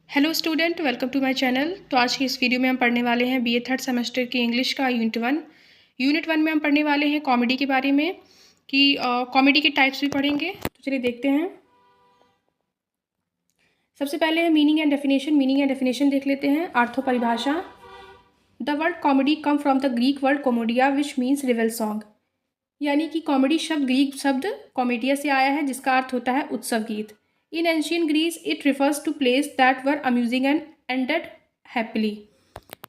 Hello student, welcome to my channel. तो आज की इस वीडियो में हम पढ़ने वाले हैं बीए थर्ड सेमेस्टर की इंग्लिश का यूनिट वन में हम पढ़ने वाले हैं कॉमेडी के बारे में कि कॉमेडी के टाइप्स भी पढ़ेंगे। तो चलिए देखते हैं। सबसे पहले है मीनिंग एंड डेफिनेशन देख लेते हैं। अर्थो परिभाषा। The word comedy come from the Greek word komoidia which means revel song. यानी कि कॉमेडी शब्द ग्रीक शब्द कॉमेडिया से आया है जिसका अर्थ होता है उत्सव गीत। In ancient Greece it refers to place that were amusing and ended happily.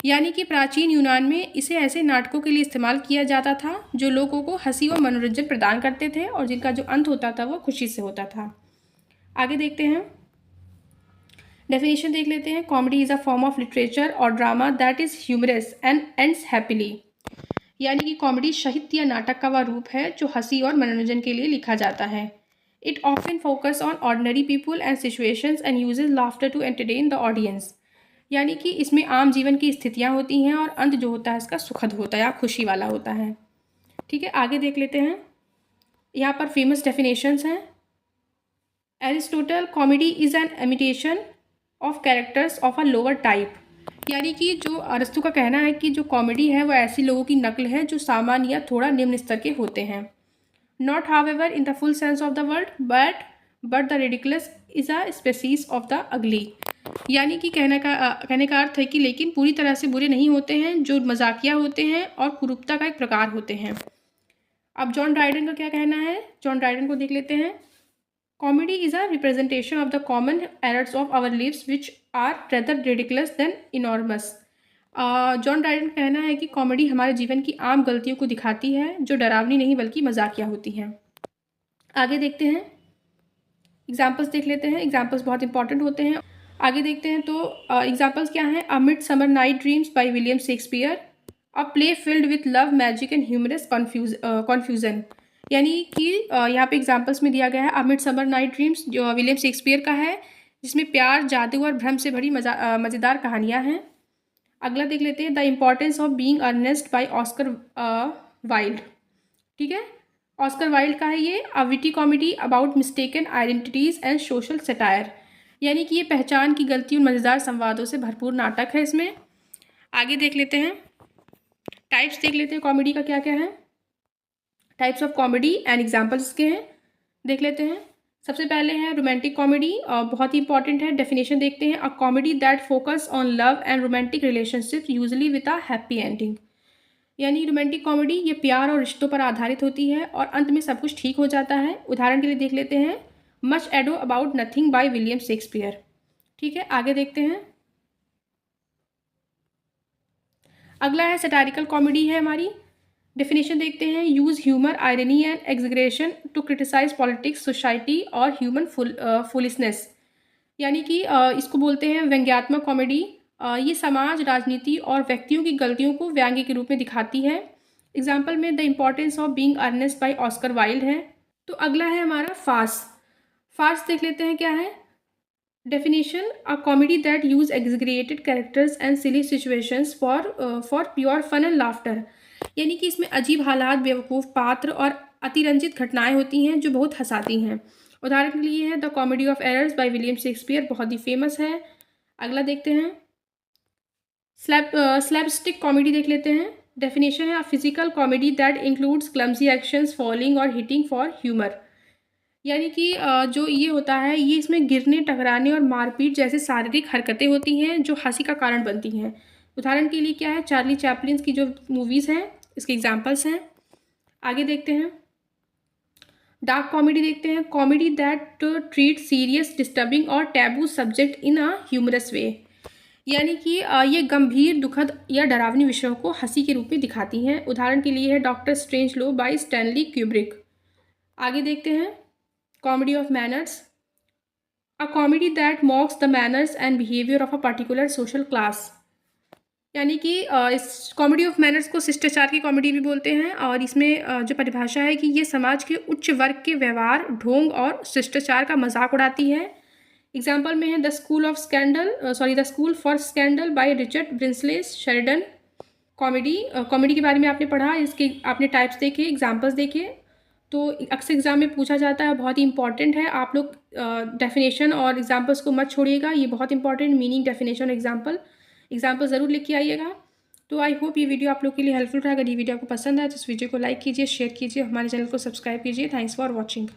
यानी कि प्राचीन यूनान में इसे ऐसे नाटकों के लिए इस्तेमाल किया जाता था जो लोगों को हंसी और मनोरंजन प्रदान करते थे और जिनका जो अंत होता था वो खुशी से होता था। आगे देखते हैं, डेफिनेशन देख लेते हैं। Comedy is a form of literature और drama that is humorous and ends happily. यानी कि कॉमेडी साहित्य या नाटक का वह रूप है जो हंसी और मनोरंजन के लिए लिखा जाता है। It often focus on ordinary people and situations and uses laughter to entertain the audience. यानी कि इसमें आम जीवन की स्थितियां होती हैं और अंत जो होता है इसका सुखद होता है या खुशी वाला होता है। ठीक है, आगे देख लेते हैं। यहाँ पर फेमस डेफिनेशंस हैं। Aristotle, comedy is an imitation of characters of a lower type. यानी कि जो अरस्तु का कहना है कि जो कॉमेडी है वो ऐसी लोगों की नकल है जो सामान्य या थोड़ा निम्न स्तर के होते हैं। Not however in the full sense of the word but the ridiculous is a species of the ugly. यानी कि कहने का अर्थ है कि लेकिन पूरी तरह से बुरे नहीं होते हैं, जो मजाकिया होते हैं और कुरूपता का एक प्रकार होते हैं। अब जॉन ड्राइडन का क्या कहना है, जॉन ड्राइडन को देख लेते हैं। Comedy is a representation of the common errors of our lives which are rather ridiculous than enormous. John Dryden का कहना है कि कॉमेडी हमारे जीवन की आम गलतियों को दिखाती है जो डरावनी नहीं बल्कि मजाकिया होती हैं। आगे देखते हैं, एग्जाम्पल्स देख लेते हैं। एग्जाम्पल्स बहुत इंपॉर्टेंट होते हैं। आगे देखते हैं तो एग्जाम्पल्स क्या हैं। A midsummer night dreams by William Shakespeare. A play filled with love, magic and humorous confusion. यानी कि यहाँ पे एग्जाम्पल्स में दिया गया है अ मिडसमर नाइट ड्रीम्स जो विलियम शेक्सपियर का है, जिसमें प्यार, जादू और भ्रम से भरी मज़ेदार कहानियाँ हैं। अगला देख लेते हैं the importance of being Ernest by Oscar Wilde. ठीक है, ऑस्कर वाइल्ड का है ये। A witty comedy about mistaken identities and social satire. यानी कि ये पहचान की गलती और मज़ेदार संवादों से भरपूर नाटक है इसमें। आगे देख लेते हैं, टाइप्स देख लेते हैं कॉमेडी का क्या क्या है। Types of comedy and examples इसके हैं, देख लेते हैं। सबसे पहले है रोमांटिक कॉमेडी, बहुत ही इंपॉर्टेंट है। डेफिनेशन देखते हैं। अ comedy that focus on love and romantic relationship usually with a happy ending. यानी रोमांटिक कॉमेडी ये प्यार और रिश्तों पर आधारित होती है और अंत में सब कुछ ठीक हो जाता है। उदाहरण के लिए देख लेते हैं much ado about nothing bye William Shakespeare. ठीक है, आगे देखते हैं। अगला है सटारिकल कॉमेडी है हमारी। डेफिनेशन देखते हैं। Use humour, irony and exaggeration to criticise politics, society और ह्यूमन फुलिसनेस। यानी कि इसको बोलते हैं व्यंग्यात्मक कॉमेडी। ये समाज, राजनीति और व्यक्तियों की गलतियों को व्यंग्य के रूप में दिखाती है। एग्जाम्पल में The importance of being Ernest by Oscar Wilde है। तो अगला है हमारा फार्स। फार्स देख लेते हैं क्या है। Definition a comedy that use exaggerated characters and silly situations for pure fun and laughter. यानी कि इसमें अजीब हालात, बेवकूफ़ पात्र और अतिरंजित घटनाएं होती हैं जो बहुत हंसाती हैं। उदाहरण के लिए है the comedy of errors bye William Shakespeare, बहुत ही फेमस है। अगला देखते हैं स्लैपस्टिक कॉमेडी देख लेते हैं। डेफिनेशन है a physical comedy that includes clumsy actions, falling और हिटिंग फॉर ह्यूमर। यानी कि जो ये होता है ये इसमें गिरने, टकराने और मारपीट जैसे शारीरिक हरकतें होती हैं जो हंसी का कारण बनती हैं। उदाहरण के लिए क्या है, चार्ली चैपलिन की जो मूवीज़ हैं इसके एग्जाम्पल्स हैं। आगे देखते हैं डार्क कॉमेडी देखते हैं। Comedy that treat serious, disturbing और taboo subject in a humorous way. यानी कि ये गंभीर, दुखद या डरावनी विषयों को हंसी के रूप में दिखाती हैं। उदाहरण के लिए है डॉक्टर स्ट्रेंज लो बाय स्टैनली क्यूब्रिक। आगे देखते हैं comedy of manners. A comedy that मॉक्स the manners and behaviour of a particular social class. यानी कि इस कॉमेडी ऑफ मैनर्स को शिष्टाचार की कॉमेडी भी बोलते हैं और इसमें जो परिभाषा है कि ये समाज के उच्च वर्ग के व्यवहार, ढोंग और शिष्टाचार का मजाक उड़ाती है। एग्जाम्पल में है the school for scandal by Richard Brinsley Sheridan. Comedy के बारे में आपने पढ़ा, इसके आपने टाइप्स देखे, एग्जाम्पल्स देखे। तो अक्सर एग्ज़ाम में पूछा जाता है, बहुत ही इंपॉर्टेंट है। आप लोग डेफिनेशन और एग्जांपल्स को मत छोड़िएगा, ये बहुत इंपॉर्टेंट मीनिंग, डेफिनेशन, एग्जांपल ज़रूर लिख के आइएगा। तो आई होप ये वीडियो आप लोग के लिए हेल्पफुल रहा। अगर ये वीडियो आपको पसंद आए तो इस वीडियो को लाइक कीजिए, शेयर कीजिए, हमारे चैनल को सब्सक्राइब कीजिए। Thanks for watching.